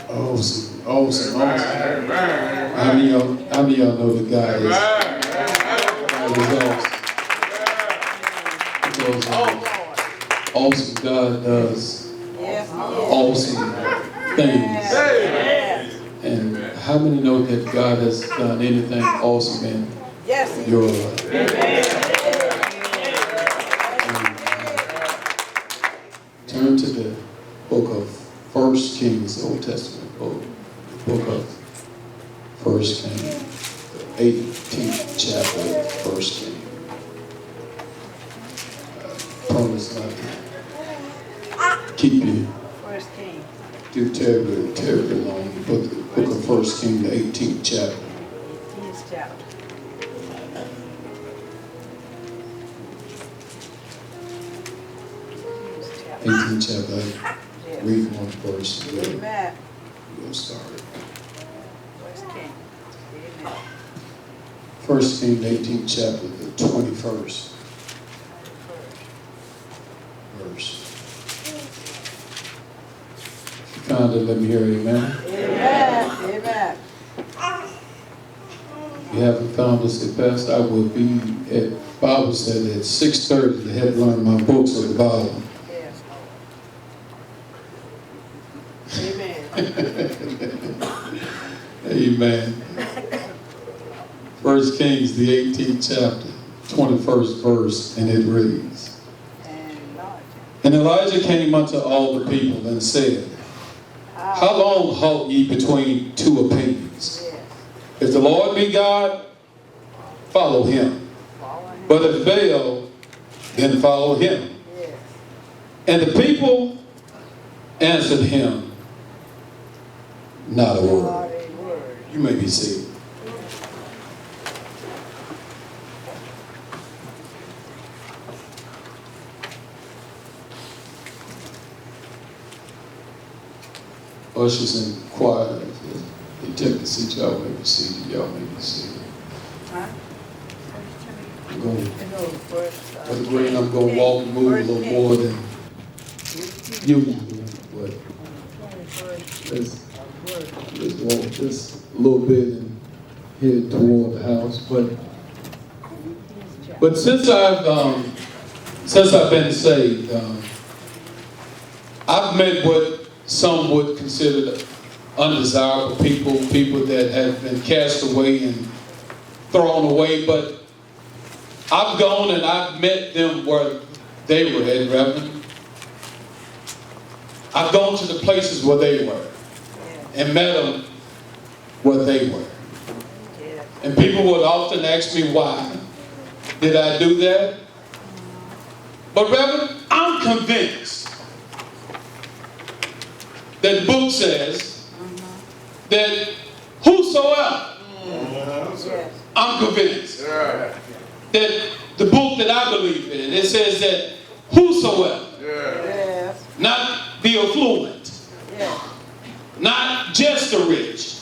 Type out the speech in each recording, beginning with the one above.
Awesome, awesome, awesome. How many of y'all know that God is awesome? Because awesome God does awesome things. And how many know that God has done anything awesome in your life? Turn to the book of 1 Kings, Old Testament book, the book of 1 Kings, the 18th chapter of 1 Kings. Promise not to keep you too terribly long. The book of 1 Kings, the 18th chapter. 18th chapter. Read one verse. Amen. We'll start. 1 1 Kings, 18th chapter, the 21st verse. If you found it, let me hear it. Amen. Amen. Amen. If you haven't found us at best, I will be at Bible study at 6:30 to help learn my books of the Bible. Yes. Amen. Amen. 1 Kings, the 18th chapter, 21st verse, and it reads, And Elijah came unto all the people and said, How long halt ye between two opinions? If the Lord be God, follow him. But if Baal, then follow him. And the people answered him not a word. You may be seated. Ushers and choir, they take the seat, y'all may be seated. Y'all may be seated. I'm going, Brother Green, I'm going to walk and move a little more than usual, but let's walk just a little bit and head toward the house. But since I've been saved, I've met what some would consider undesirable people that have been cast away and thrown away, but I've gone and I've met them where they were at, Reverend. I've gone to the places where they were and met them where they were. And people would often ask me, why did I do that? But Reverend, I'm convinced that the book says that whosoever, I'm convinced that the book that I believe in, it says that whosoever, not the affluent, not just the rich,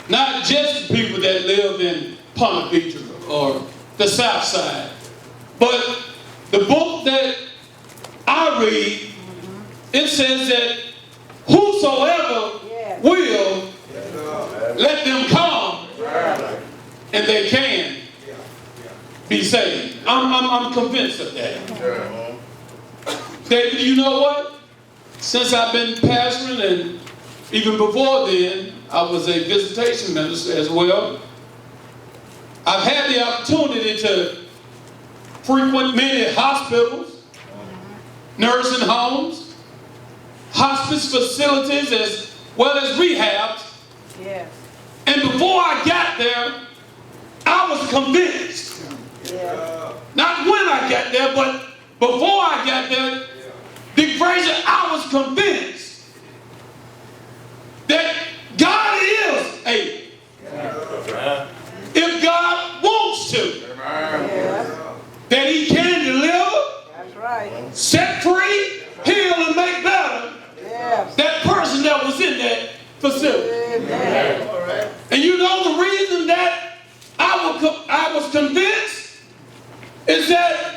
not just the people that live in Ponte Beach or the South Side, but the book that I read, it says that whosoever will, let them come, and they can be saved. I'm convinced of that. David, you know what? Since I've been pastoring, and even before then, I was a visitation minister as well. I've had the opportunity to frequent many hospitals, nursing homes, hospice facilities, as well as rehabs. Yes. And before I got there, I was convinced. Not when I got there, but before I got there, Dick Frazier, I was convinced that God is able. If God wants to, that he can deliver, set free, heal, and make better that person that was in that facility. And you know the reason that I was convinced is that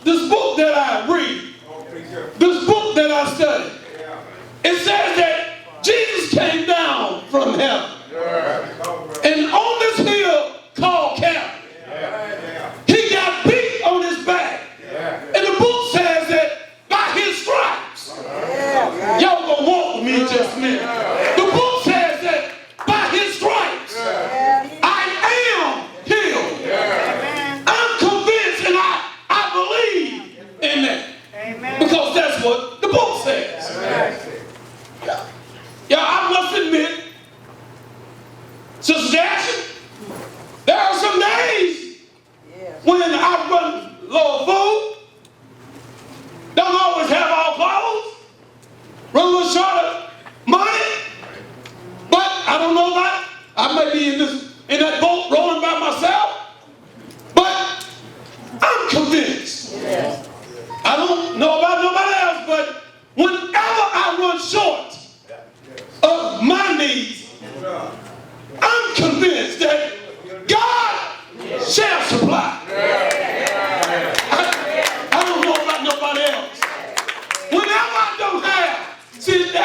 this book that I read,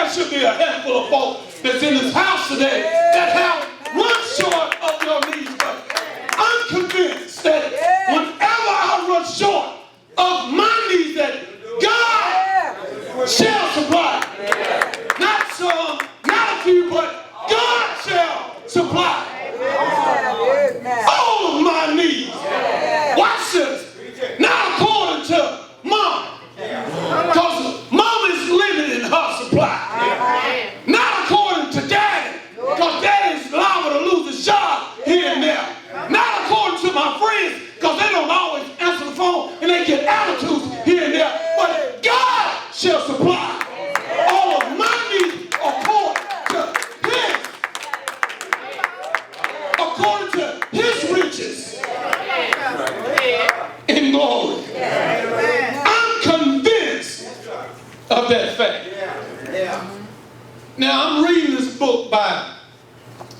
there should be a handful of folk that's in this house today that have run short of your needs. But I'm convinced that whenever I run short of my needs, that God shall supply. Not some, not a few, but God shall supply all of my needs. Watch this. Not according to mom, because mom is limited in her supply. Not according to daddy, because daddy's liable to lose his job here and there. Not according to my friends, because they don't always answer the phone and they get attitudes here and there. But God shall supply all of my needs according to his riches in glory. I'm convinced of that fact. Now, I'm reading this book by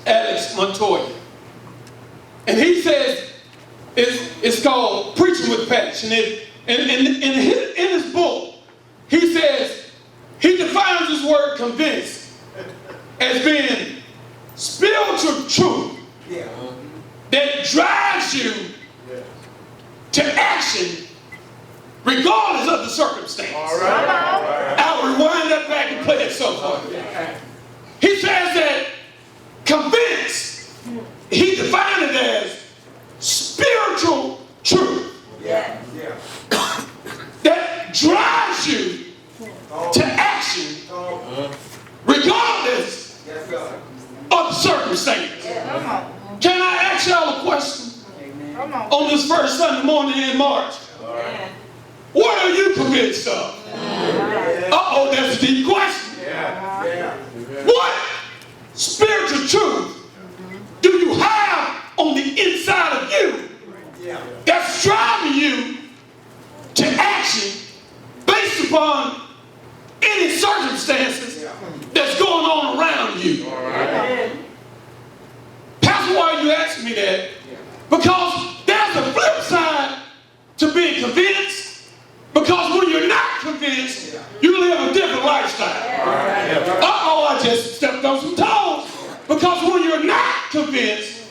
Alex Montoya. And he says it's called Preaching with Passion. And in his book, he says, he defines this word convinced as being spiritual truth that drives you to action regardless of the circumstance. All right. I'll rewind that back and play it so far. He says that convinced, he defined it as spiritual truth that drives you to action regardless of the circumstance. Can I ask y'all a question on this first Sunday morning in March? What are you convinced of? Uh-oh, that's a deep question. What spiritual truth do you have on the inside of you that's driving you to action based upon any circumstances that's going on around you? Pastor, why are you asking me that? Because there's a flip side to being convinced. Because when you're not convinced, you live a different lifestyle. Uh-oh, I just stepped on some toes. Because when you're not convinced,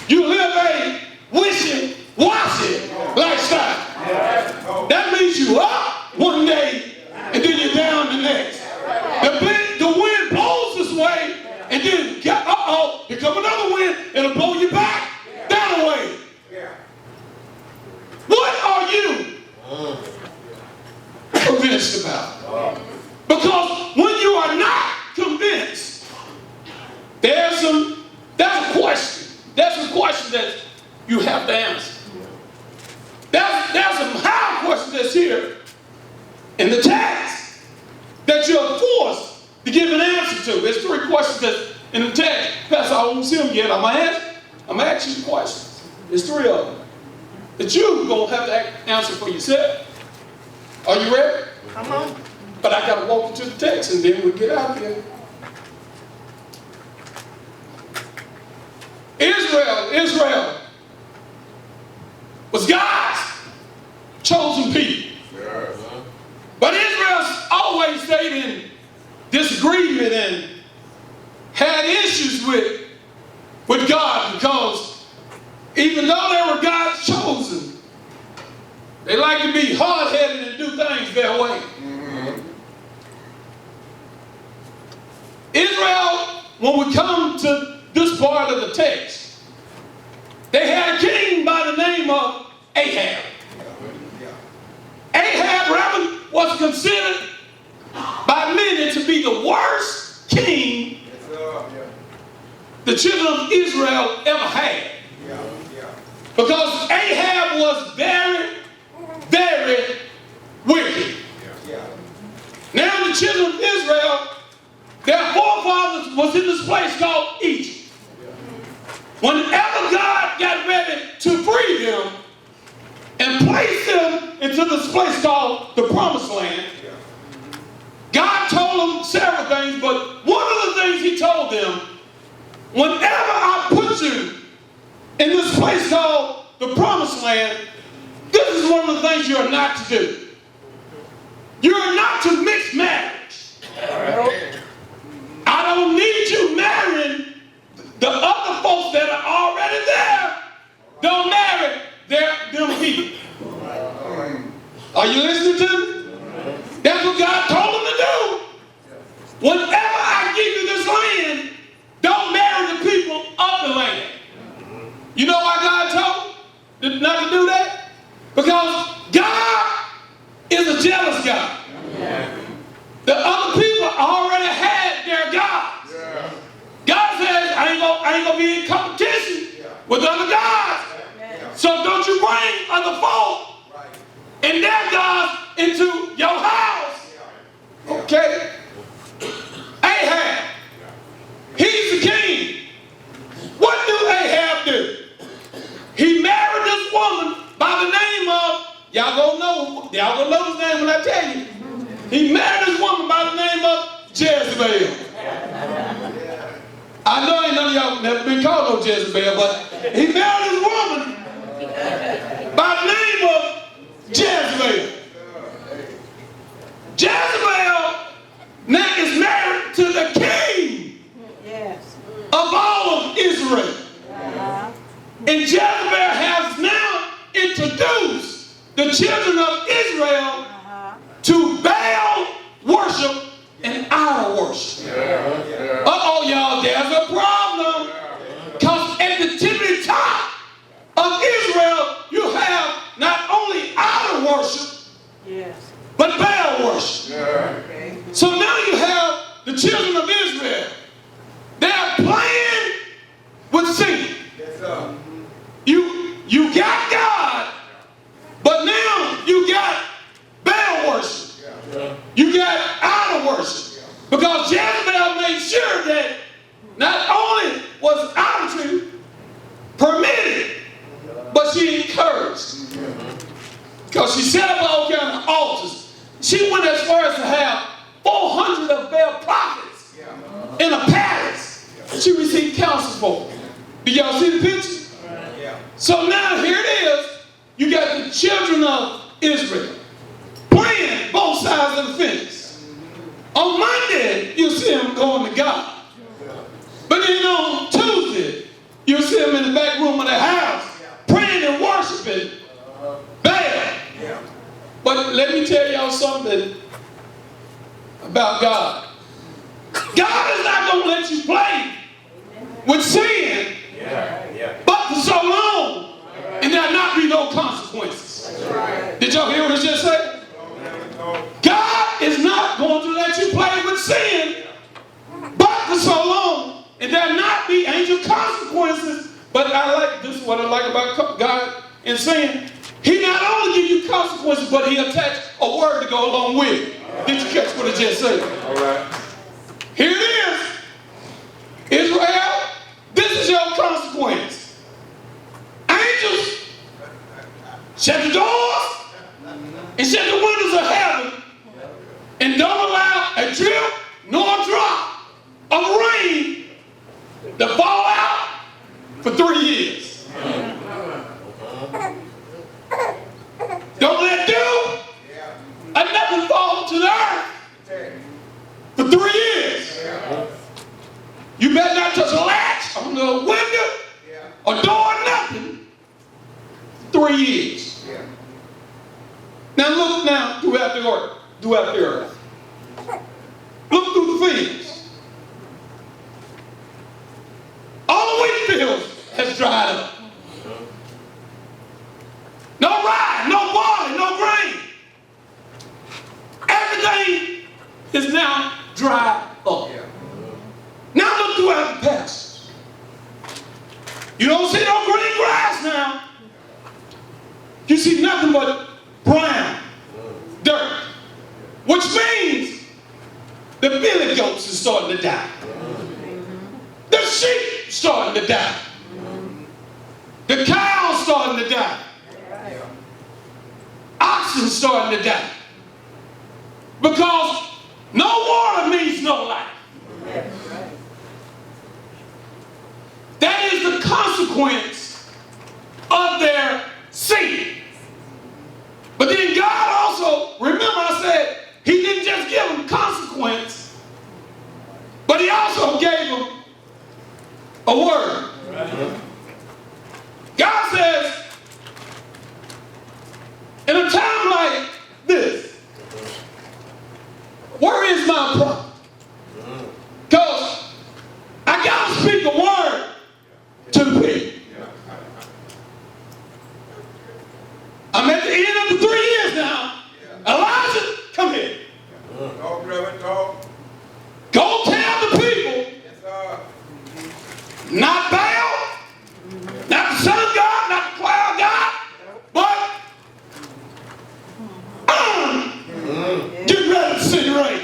you live a wishy-washy lifestyle. That means you up one day and then you're down the next. The wind blows this way and then, uh-oh, here comes another wind, it'll blow you back that way. What are you convinced about? Because when you are not convinced, there's a question. There's a question that you have to answer. There's some high question that's here in the text that you're forced to give an answer to. There's three questions that's in the text. Pastor, I won't see them yet. I'm going to ask you the questions. There's three of them that you're going to have to answer for yourself. Are you ready? Come on. But I got to walk into the text and then we'll get out here. Israel was God's chosen people. But Israel's always stayed in disagreement and had issues with God, because even though they were God's chosen, they like to be hard-headed and do things their way. Israel, when we come to this part of the text, they had a king by the name of Ahab. Ahab was considered by many to be the worst king the children of Israel ever had. Because Ahab was very, very wicked. Now the children of Israel, their forefathers was in this place called Egypt. Whenever God got ready to free them and place them into this place called the Promised Land, God told them several things, but one of the things he told them, whenever I put you in this place called the Promised Land, this is one of the things you are not to do. You are not to mix marriage. I don't need you marrying the other folks that are already there. Don't marry them people. Are you listening to me? That's what God told him to do. Whenever I give you this land, don't marry the people of the land. You know why God told him not to do that? Because God is a jealous God. The other people already had their gods. God says, I ain't gonna be in competition with other gods. So don't you bring other folk and their gods into your house. Okay? Ahab, he's the king. What do Ahab do? He married this woman by the name of, y'all gonna know his name when I tell you. He married this woman by the name of Jezebel. I know ain't none of y'all never been called no Jezebel, but he married this woman by the name of Jezebel. Jezebel now is married to the king of all of Israel. And Jezebel has now introduced the children of Israel to Baal worship and idol worship. Uh-oh, y'all, there's a problem. Because at the tippity top of Israel, you have not only idol worship, but Baal worship. So now you have the children of Israel. They're playing with sin. You got God, but now you got Baal worship. You got idol worship. Because Jezebel made sure that not only was idolatry permitted, but she encouraged. Because she set up all kinds of altars. She went as far as to have 400 of Baal prophets in a palace. She received counsel for them. Do y'all see the picture? So now here it is. You got the children of Israel playing both sides of the fence. On Monday, you see them going to God. But then on Tuesday, you see them in the back room of the house praying and worshiping Baal. But let me tell y'all something about God. God is not going to let you play with sin, but for so long, and there'll not be no consequences. Did y'all hear what I just said? God is not going to let you play with sin, but for so long, and there'll not be angel consequences. But this is what I like about God in saying, he not only give you consequences, but he attached a word to go along with it. Did you catch what I just said? All right. Here it is. Israel, this is your consequence. Angels, shut the doors and shut the windows of heaven and don't allow a drip nor a drop of rain to fall out for 3 years. Don't let dew and nothing fall to the earth for 3 years. You better not touch a latch on the window or door or nothing. 3 years. Now look now throughout the earth. Look through the fields. All the wheat fields has dried up. No rye, no barley, no grain. Everything is now dried up. Now look throughout the pastures. You don't see no green grass now. You see nothing but brown dirt, which means the billy goats is starting to die. The sheep starting to die. The cows starting to die. Oxen starting to die. Because no water means no life. That is the consequence of their sin. But then God also, remember I said, he didn't just give them consequence, But he also gave them a word. God says, in a time like this, where is my prophet? Because I got to speak a word to the people. I'm at the end of the 3 years now. Elijah, come here. Talk, brother, talk. Go tell the people, Yes, sir. not Baal, not the sun god, not the cloud god, but get ready to send rain.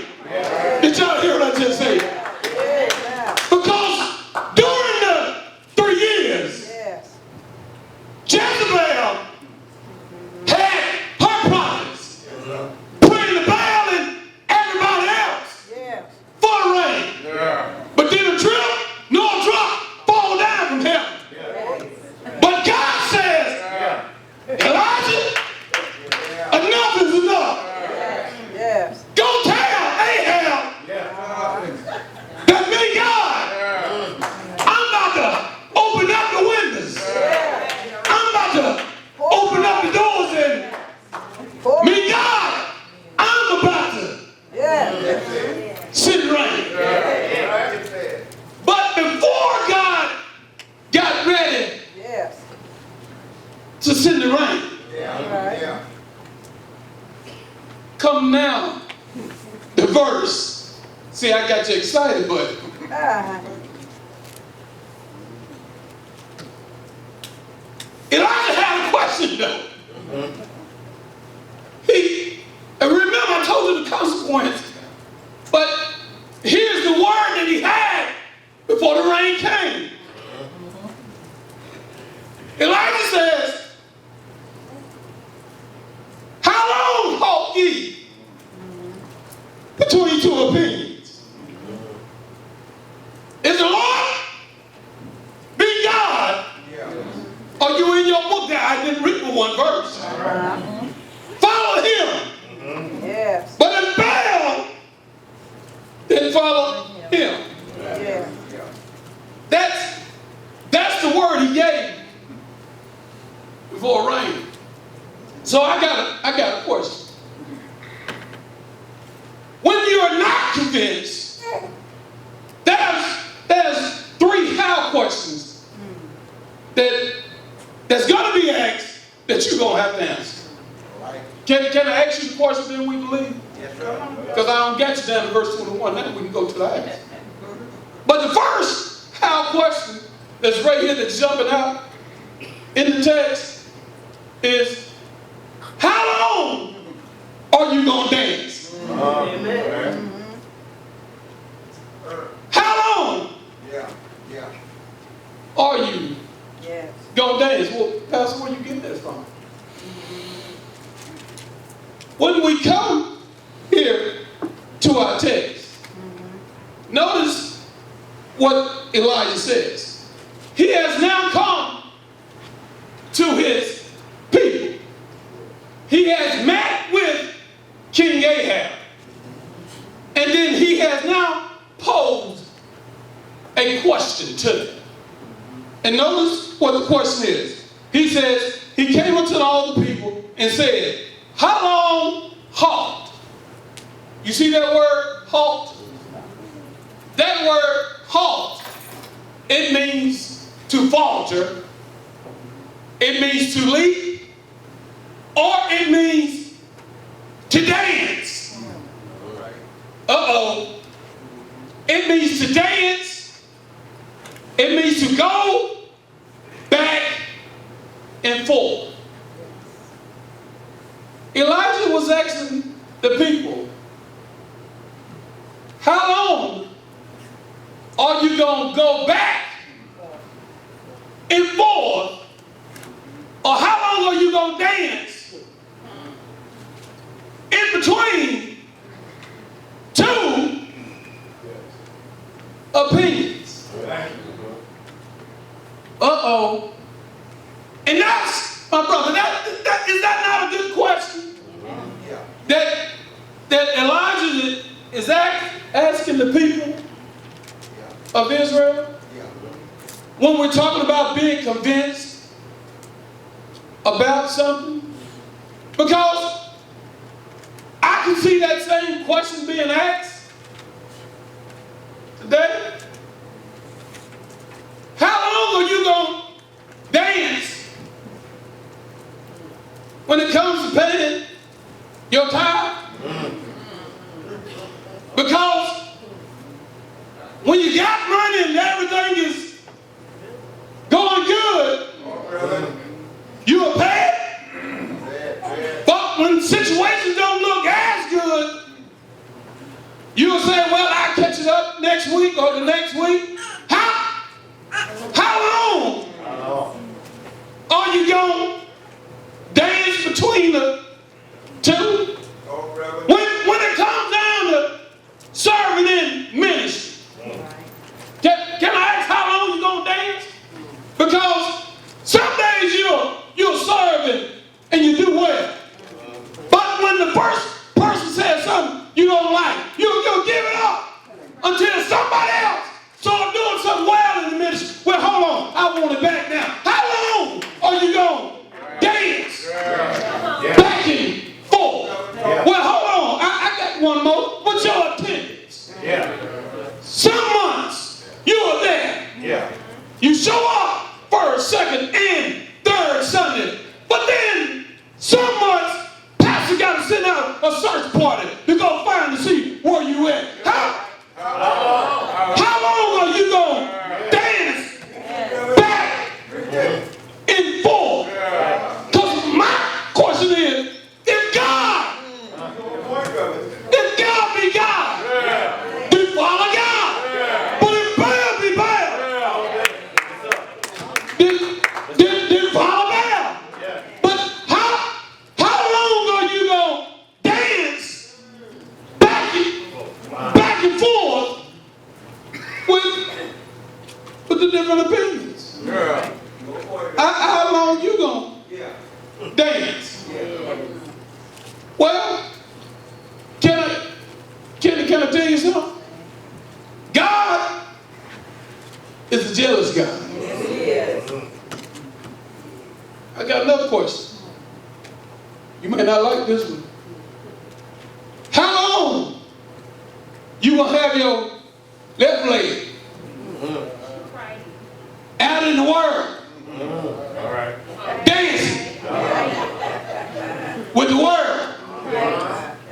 Did y'all hear what I just said? Amen. Because during the 3 years, Yes. Jezebel had her prophets putting the Baal and everybody else Yes. for rain. Yeah. But then a drip nor a drop fall down from heaven. But God says, Elijah, enough is enough. Yes. Go tell Ahab that me, God, I'm about to open up the windows. I'm about to open up the doors and me, God, I'm about to Yes. send rain. But before God got ready Yes. to send the rain, Yeah. come now the verse. See, I got you excited, but Elijah had a question though. And remember I told you the consequence, but here's the word that he had before the rain came. Elijah says, how long halt ye between two opinions? Is the Lord be God? Or you in your book that I didn't read but one verse? Follow him. Yes. But if Baal didn't follow him, Yes. that's the word he gave before rain. So I got a question. When you are not convinced, there's 3 how questions that's going to be asked that you're going to have to answer. Can I ask you the question then we believe? Yes, sir. Because I don't get you down to verse 21. Now we can go to the ask. But the first how question that's right here that's jumping out in the text is, how long are you going to dance? Amen. How long Yeah. Yeah. are you Yes. going to dance? Well, Pastor, where you get that from? When we come here to our text, notice what Elijah says. He has now come to his people. He has met with King Ahab. And then he has now posed a question to them. And notice what the question is. He says, he came unto all the people and said, how long halt? You see that word halt? That word halt, it means to falter, it means to leap, or it means to dance. Uh-oh. It means to dance, it means to go back and forth. Elijah was asking the people, how long are you going to go back and forth? Or how long are you going to dance in between 2 opinions? Uh-oh. And that's, my brother, is that not a good question? That Elijah is asking the people, of Israel? When we're talking about being convinced about something? Because I can see that same question being asked today. How long are you going to dance when it comes to paying your tithe? Because when you got money and everything is going good, you will pay it. But when situations don't look as good, you'll say, well, I'll catch it up next week or the next week. How long are you going to dance between the two? When it comes down to serving in ministry, can I ask how long you going to dance? Because some days you'll serve and you do well. But when the first person says something you don't like, you'll give it up until somebody else starts doing something well in the ministry. Well, hold on, I want it back now. How long are you going to dance back and forth? Well, hold on, I got one more. What's your attendance? Some months you are there. You show up first, second, and third Sunday. But then some months, pastor got to send out a search party to go find to see where you at. How long are you going to dance back and forth? Because my question is, if God be God, then follow God. But if Baal be Baal, then follow Baal. But how long are you going to dance back and forth with the different opinions? How long you going to dance? Well, can I tell you something? God is a jealous God. Yes, he is. I got another question. You may not like this one. How long you gonna have your left leg out in the world dancing with the world,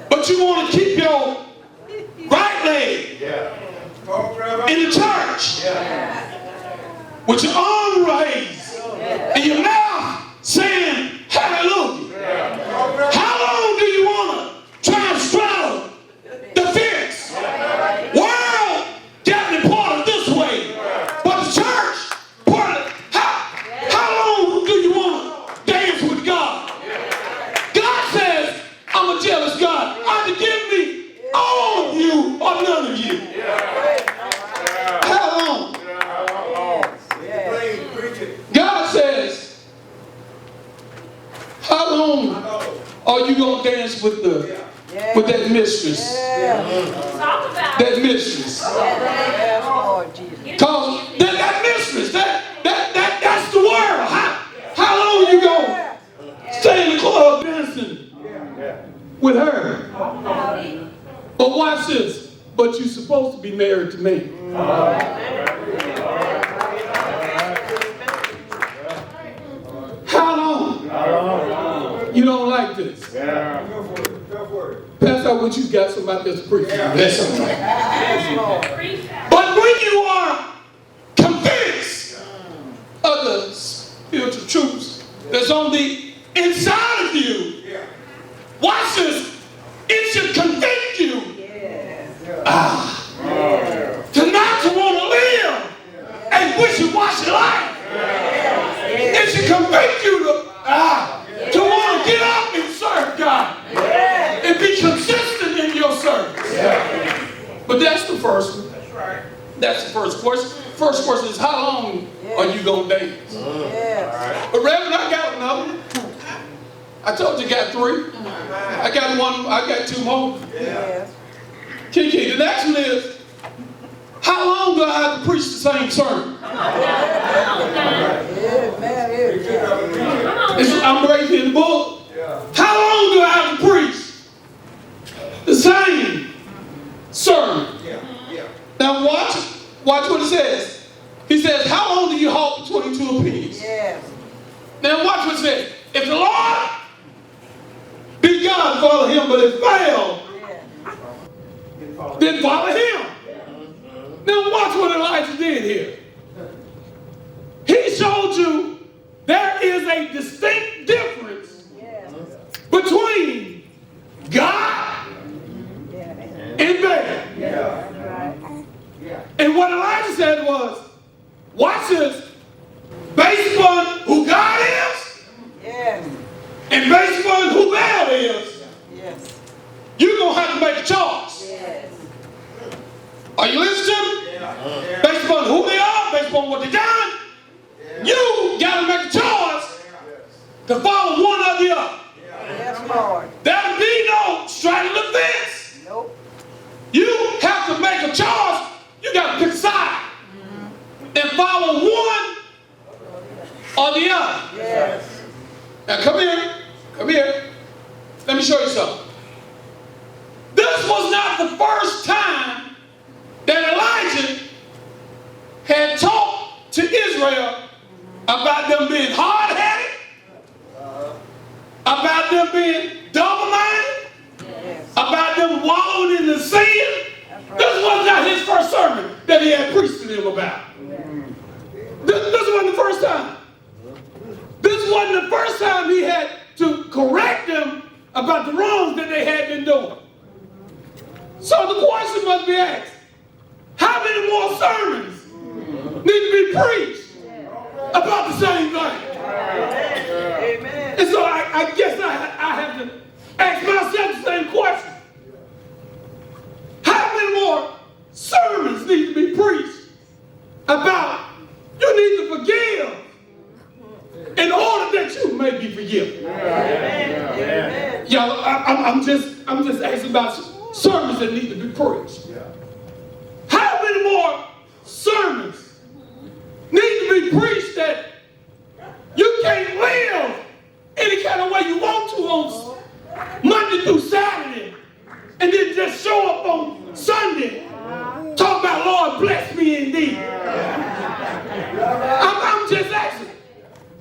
but you want to keep your right leg in the church with your arm raised and your mouth saying hallelujah? How long do you want to try and straddle the fence? World got me pointed this way, but the church pointed. How long do you want to dance with God? God says, I'm a jealous God. Either give me all of you or none of you. How long? God says, how long are you going to dance with that mistress? Talk about That mistress. Yes, Lord Jesus. Because that mistress, that's the world. How long you going to stay in the club dancing with her? But watch this. But you're supposed to be married to me. How long? You don't like this. Pastor, what you got somebody that's preaching? That's something. Yes, Lord. But when you are convinced of the spiritual truths that's on the inside of you, watch this, it should convict you to not to want to live a wishy-washy life. It should convict you to want to get up and serve God and be consistent in your service. But that's the first one. That's the first question. First question is, how long are you going to dance? Yes. But Reverend, I got another one. I told you I got three. I got one. I got two more. Yes. Kiki, the next one is, how how long do I have to preach the same sermon? Amen. Amen. I'm raising in the book. How long do I have to preach the same sermon? Now watch what it says. He says, how long do you hold between two opinions? Yes. Now watch what it says. If the Lord be God, follow him, but if fail, then follow him. Now watch what Elijah did here. He showed you there is a distinct difference between God and Baal. And what Elijah said was, watch this, based upon who God is and based upon who Baal is, you're going to have to make a choice. Are you listening to me? Based upon who they are, based upon what they've done, you got to make a choice to follow one or the other. Yes, Lord. There'll be no straddling the fence. Nope. You have to make a choice. You got to pick a side and follow one or the other. Yes. Now come here. Come here. Let me show you something. This was not the first time that Elijah had talked to Israel about them being hard-headed, about them being double-minded, about them wallowing in the sin. This was not his first sermon that he had preached to them about. This wasn't the first time. This wasn't the first time he had to correct them about the wrongs that they had been doing. So the question must be asked, how many more sermons need to be preached about the same thing? Amen. And so I guess I have to ask myself the same question. How many more sermons need to be preached about you need to forgive in order that you may be forgiven? Amen. Y'all, I'm just asking about sermons that need to be preached. How many more sermons need to be preached that you can't live any kind of way you want to on Monday through Saturday and then just show up on Sunday talk about Lord bless me indeed? I'm just asking,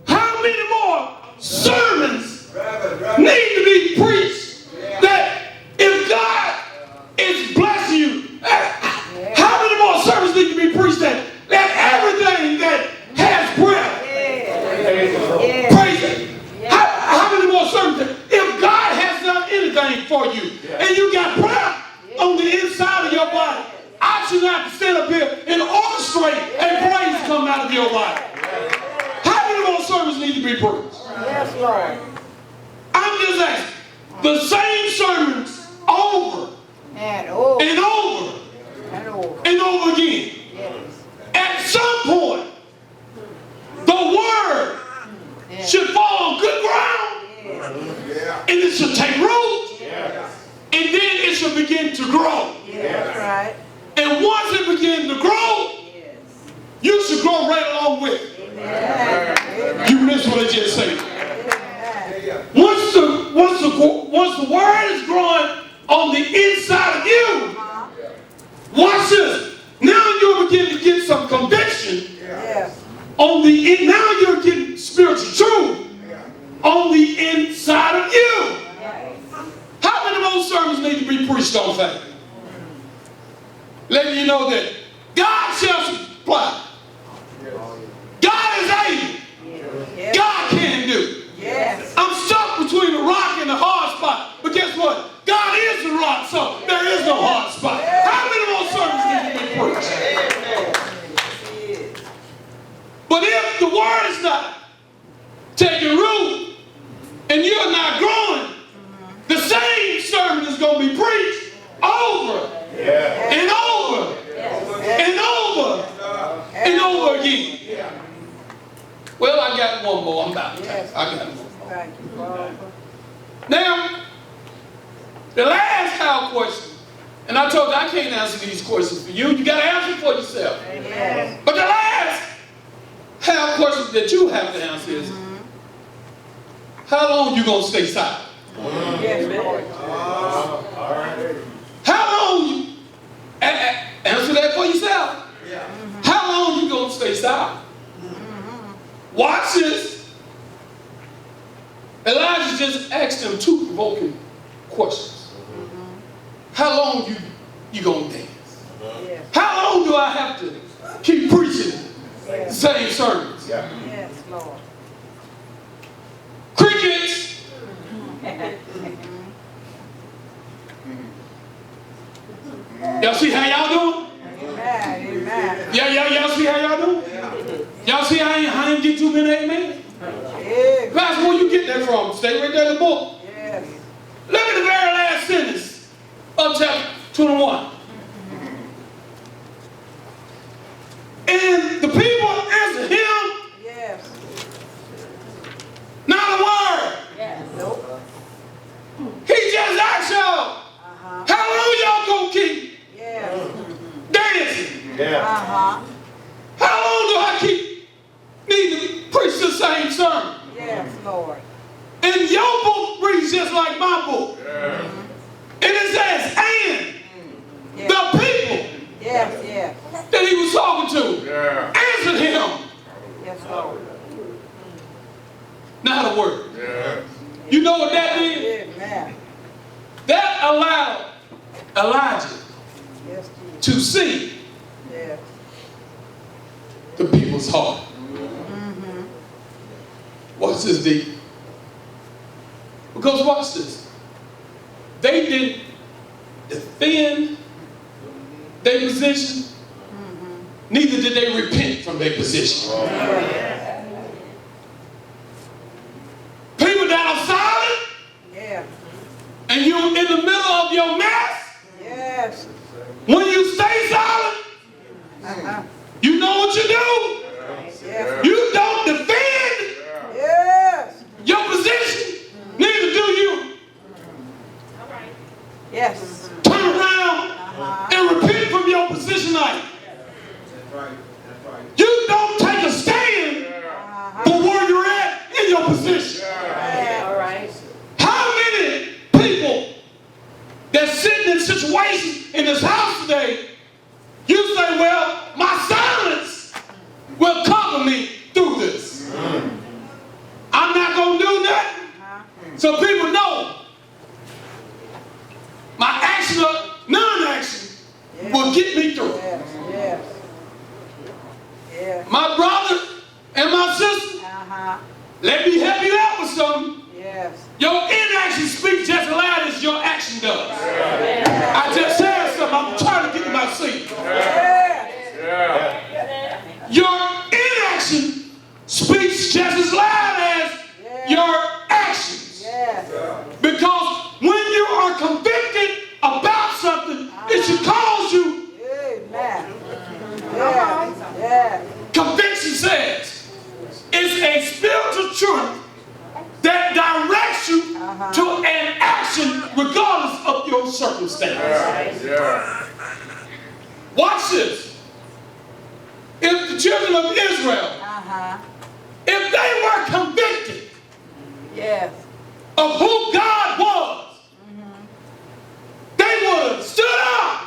how many more sermons need to be preached that if God is blessing you, how many more sermons need to be preached that everything that has breath, praise Him? How many more sermons that if God has done anything for you and you got breath on the inside of your body, I should not have to stand up here and orchestrate and praise come out of your body. How many more sermons need to be preached? Yes, Lord. I'm just asking. The same sermons over And over. and over And over. and over again. Yes. At some point, the word should fall on good ground and it should take root and then it should begin to grow. That's right. And once it begins to grow, you should grow right along with it. Amen. You missed what I just said. Amen. Once the word is growing on the inside of you, watch this. Now you're beginning to get some conviction Yes. on the now you're getting spiritual truth on the inside of you. How many more sermons need to be preached on faith? Letting you know that God shall supply. God is able. Yes. God can do. Yes. I'm stuck between a rock and a hard spot. But guess what? God is the rock, so there is no hard spot. How many more sermons need to be preached? But if the word is not taking root and you're not growing, the same sermon is going to be preached over and over and over and over again. Well, I got one more. I'm about to take. I got one more. Thank you, Father. Now, the last how question, And I told you I can't answer these questions for you. You got to answer for yourself. Yes. But the last half question that you have to answer is, how long you going to stay silent? Yes, Lord. How long you, answer that for yourself. Yeah. How long you going to stay silent? Watch this. Elijah just asked him two provoking questions. How long you going to dance? Yes. How long do I have to keep preaching the same sermons? Yes, Lord. Crickets. Y'all see how y'all doing? Amen. Amen. Y'all see how y'all doing? Y'all see how I ain't get too many amen? Yes. Pastor, where you get that from? Stay right there in the book. Yes. Look at the very last sentence of chapter 21. And the people answered him, Yes. not a word. Yes. Nope. He just asked y'all, Uh-huh. how long y'all gonna keep Yes. dancing? Uh-huh. How long do I keep needing to preach the same sermon? Yes, Lord. And your book reads just like my book. And it says, and Yes. the people Yes, yes. that he was talking to answered him, Yes, Lord. not a word. You know what that did? Amen. That allowed Elijah Yes, Jesus. to see Yes. the people's heart. Watch this, D. Because watch this. They didn't defend their position, neither did they repent from their position. People that are silent Yes. and you're in the middle of your mess, Yes. when you stay silent, Uh-huh. you know what you do. Yes. You don't defend Yes. your position, neither do you All right. Yes. turn around Uh-huh. and repent from your position. Like, That's right. That's right. you don't take a stand Uh-huh. for where you're at in your position. Yes. All right. How many people that's sitting in situations in this house today, you say, well, my silence will cover me through this. I'm not going to do nothing. So people know my action or non-action will get me through. Yes. Yes. Yes. My brother and my sister, Uh-huh. let me help you out with something. Yes. Your inaction speaks just as loud as your action does. I just said something. I'm trying to get to my seat. Yes. Your inaction speaks just as loud as your actions. Yes. Because when you are convicted about something, it should cause you. Amen. Yes. Yes. Conviction says it's a spiritual truth that directs you to an action regardless of your circumstance. Watch this. If the children of Israel, Uh-huh. if they were convicted Yes. of who God was, they would have stood up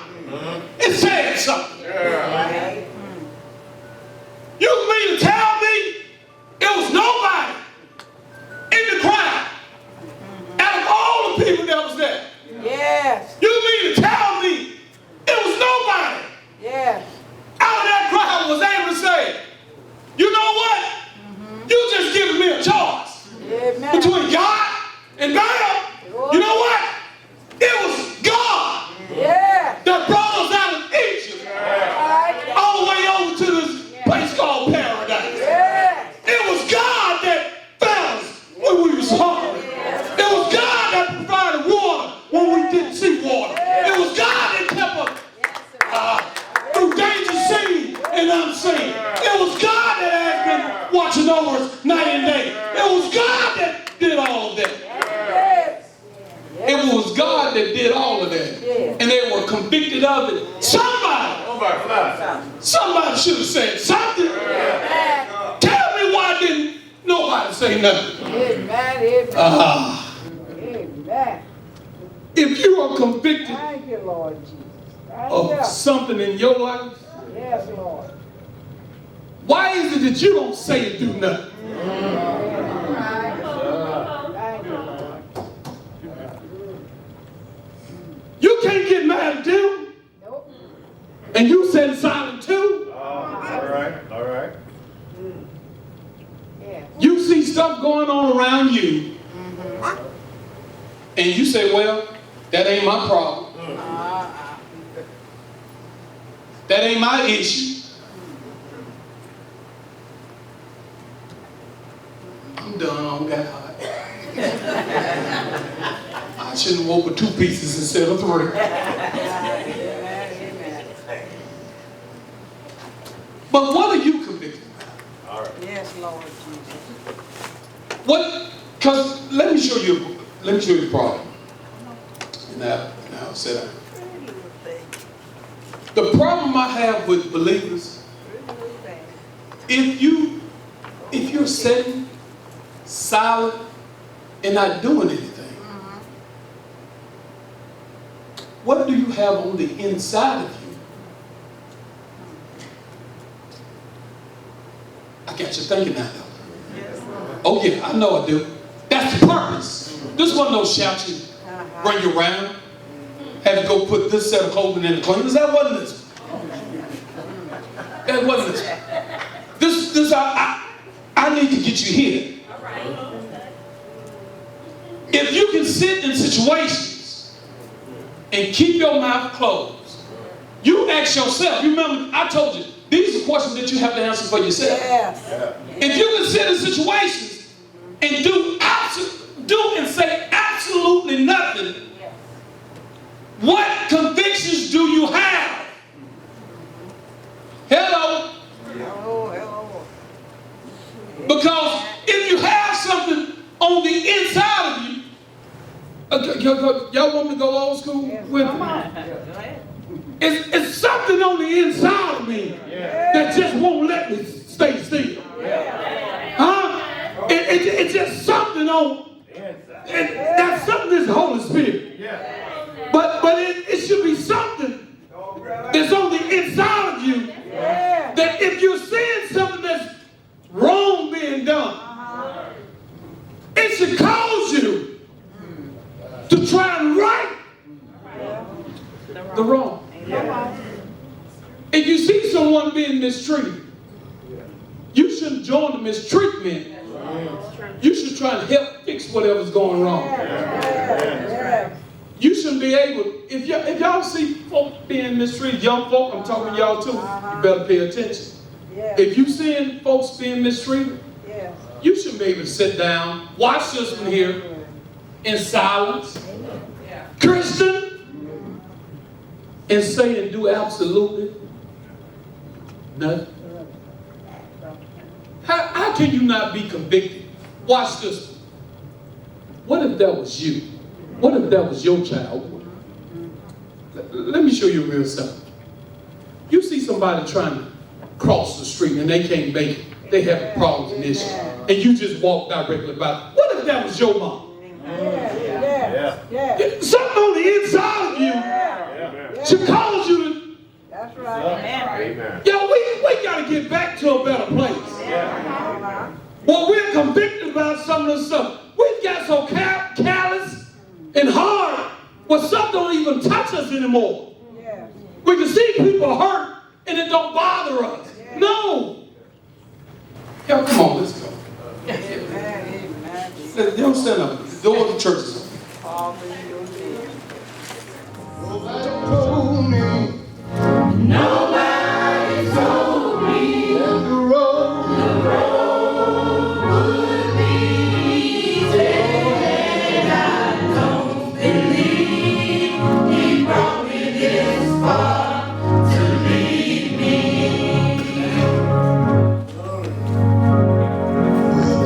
and said something. You mean to tell me it was nobody in the crowd out of all the people that was there? Yes. You mean to tell me it was nobody Yes. out of that crowd was able to say, you know what? You just giving me a choice Amen. between God and Baal. You know what? It was God Yes. that brought us out of Egypt all the way over to this place called paradise. Yes. It was God that found us when we was hungry. It was God that provided water when we didn't see water. It was God that kept us through danger seen and unseen. It was God that has been watching over us night and day. It was God that did all of that. Yes. It was God that did all of that. And they were convicted convicted of it. Somebody should have said something. Amen. Tell me why didn't nobody say nothing? Amen. Ah, Amen. if you are convicted Thank you, Lord Jesus. Thank of you. something in your life, Yes, Lord. why is it that you don't say and do nothing? Thank you, Lord. You can't get mad at them, Nope. and you sit silent too. All right. Yeah. You see stuff going on around you, and you say, well, that ain't my problem. That ain't my issue. I'm done, I don't got hot. I shouldn't have woke with 2 pieces instead of 3. Amen. But what are you convicted about? Yes, Lord Jesus. What? Because let me show you the problem. Now sit down. The problem I have with believers, if you're sitting silent and not doing anything, what do you have on the inside of you? I got you thinking now, though. Oh yeah, I know I do. That's the purpose. This wasn't no shout you, bring you around, have to go put this set of clothing in the cleaners. That wasn't this. That wasn't this. This I need to get you here. If you can sit in situations and keep your mouth closed, you ask yourself, you remember I told you, these are questions that you have to answer for yourself. Yes. If you can sit in situations and do and say absolutely nothing, what convictions do you have? Hello? Hello. Because if you have something on the inside of you, y'all want me to go old school with it? It's something on the inside of me that just won't let me stay still. Huh? It's just something on. That's something that's the Holy Spirit. But it should be something that's on the inside of you that if you're seeing something that's wrong being done, it should cause you to try and right the wrong. If you see someone being mistreated, you shouldn't join the mistreatment. You should try and help fix whatever's going wrong. You shouldn't be able, if y'all see folk being mistreated, young folk, I'm talking to y'all too, you better pay attention. If you seeing folks being mistreated, you shouldn't be able to sit down, watch this one here in silence, Christian, and say and do absolutely nothing. How can you not be convicted? Watch this one. What if that was you? What if that was your child? Let me show you real something. You see somebody trying to cross the street and they can't make it. They have problems and issues. And you just walk directly by. What if that was your mom? Something on the inside of you should cause you to. That's right. Amen. Yo, we got to get back to a better place. Well, we're convicted about some of this stuff. We've got so callous and hard, well, some don't even touch us anymore. We can see people hurt and it don't bother us. No. Yo, come on, let's go. Don't stand up. The door of the church is open. Nobody told me that the road would be easy, and I don't believe He brought me this far to leave me.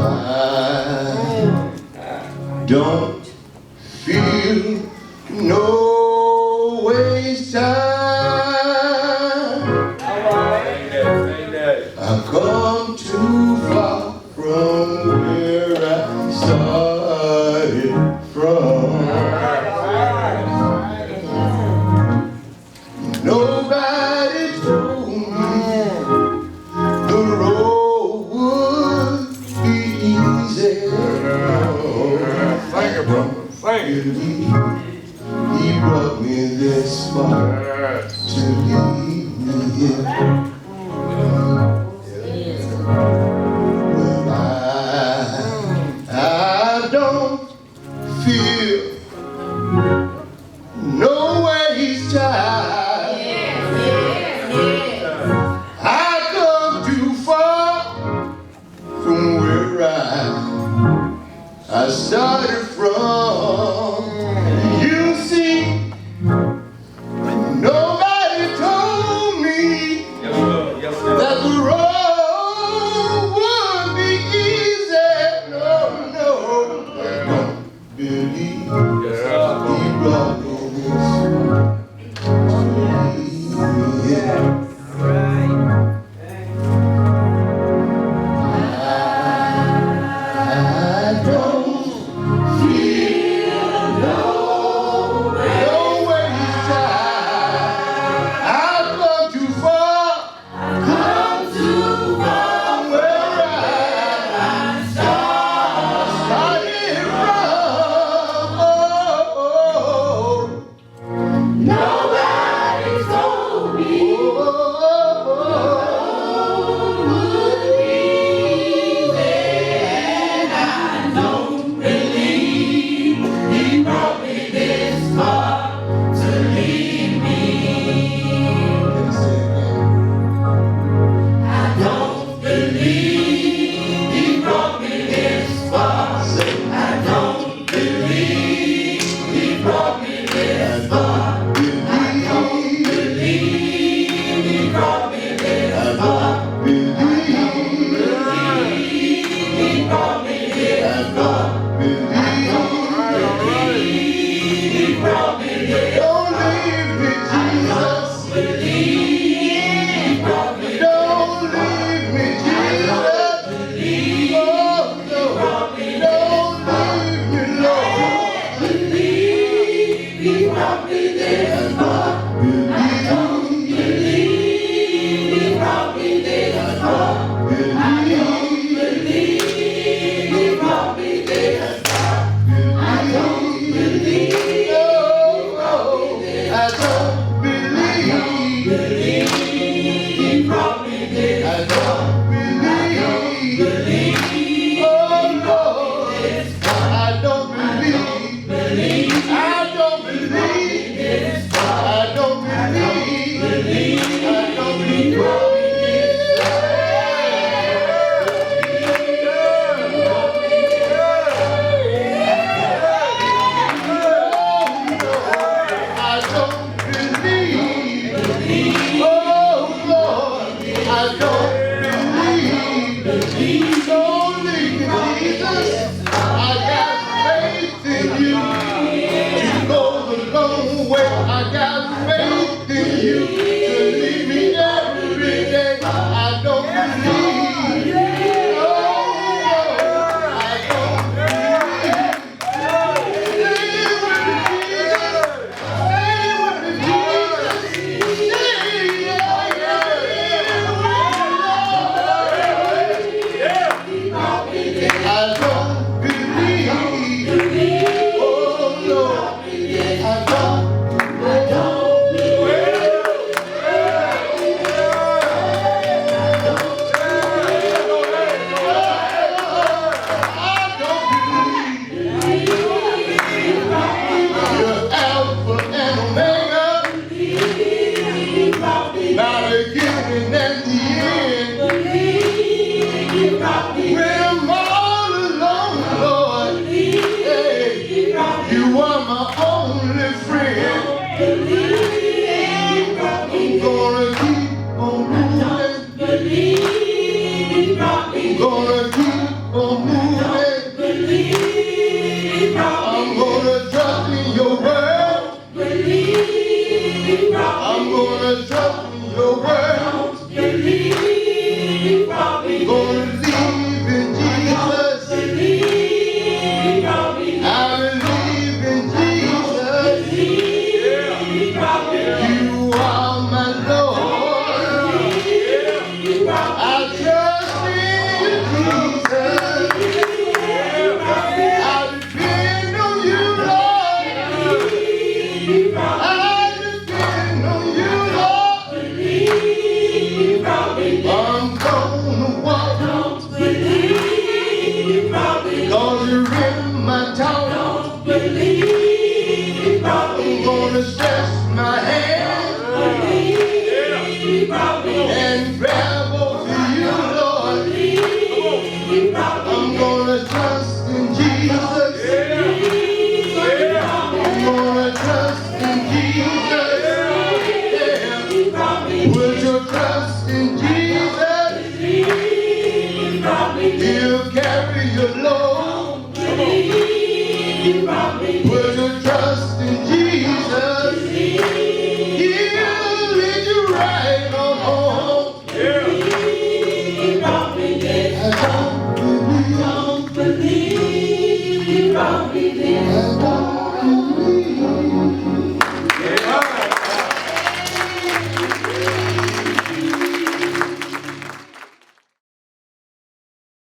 I don't feel no waste time. me this far to leave me here. Well, I don't feel no waste time. I come too far from where I started from. You see, nobody told me that the road would be easy. No, no, I don't believe he brought me this far. Yeah. I Put your trust in Jesus. He'll lead you right on home. I don't believe. I don't